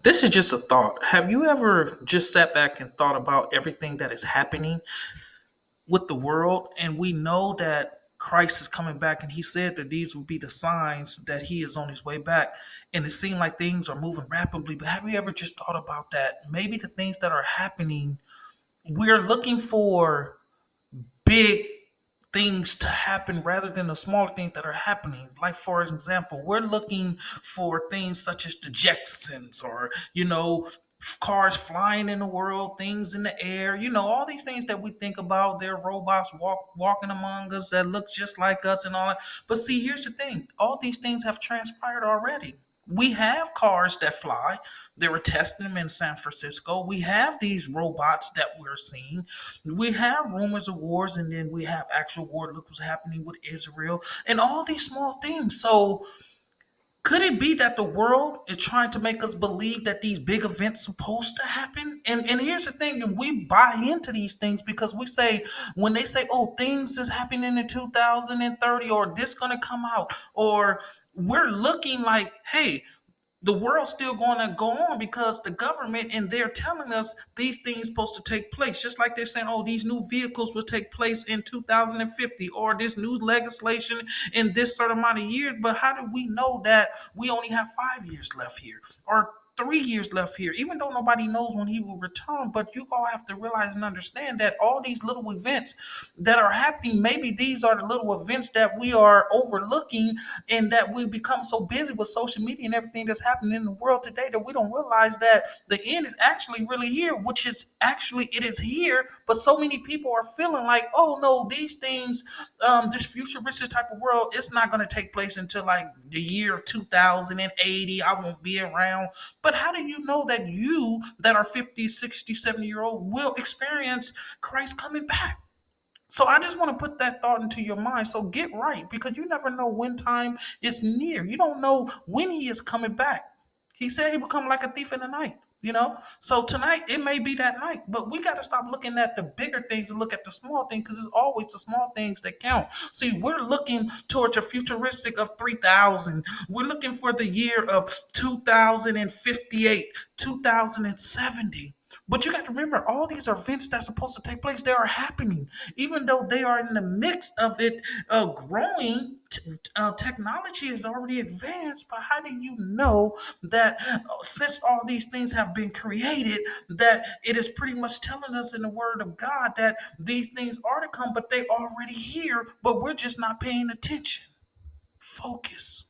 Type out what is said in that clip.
This is just a thought. Have you ever just sat back and thought about everything that is happening with the world? And we know that Christ is coming back, and he said that these would be the signs that he is on his way back. And it seemed like things are moving rapidly. But have you ever just thought about that? Maybe the things that are happening, we're looking for big things to happen rather than the smaller things that are happening. Like, for example, we're looking for things such as the Jetsons or, cars flying in the world, things in the air, all these things that we think about. They're robots walking among us that look just like us and all that. But see, here's the thing, all these things have transpired already. We have cars that fly. They were testing them in San Francisco. We have these robots that we're seeing. We have rumors of wars, and then we have actual war. Look what's happening with Israel and all these small things. So, could it be that the world is trying to make us believe that these big events supposed to happen? And here's the thing, and we buy into these things because we say, when they say, oh, things is happening in 2030, or this gonna come out, or we're looking like, hey, the world's still going to go on because the government and they're telling us these things supposed to take place, just like they're saying, oh, these new vehicles will take place in 2050, or this new legislation in this certain amount of years. But how do we know that we only have 5 years left here, or 3 years left here, even though nobody knows when he will return? But you all have to realize and understand that all these little events that are happening, maybe these are the little events that we are overlooking, and that we become so busy with social media and everything that's happening in the world today that we don't realize that the end is actually really here, which is actually, it is here. But so many people are feeling like, oh no, these things, this futuristic type of world, it's not going to take place until like the year of 2080. I won't be around. But how do you know that you that are 50, 60, 70-year old will experience Christ coming back? So I just want to put that thought into your mind. So get right, because you never know when time is near. You don't know when he is coming back. He said he would come like a thief in the night. So tonight it may be that night, but we got to stop looking at the bigger things and look at the small things, because it's always the small things that count. See, we're looking towards a futuristic of 3000. We're looking for the year of 2058, 2070. But you got to remember, all these events that's supposed to take place, they are happening. Even though they are in the midst of it growing, technology is already advanced. But how do you know that since all these things have been created, that it is pretty much telling us in the Word of God that these things are to come, but they already here, but we're just not paying attention. Focus.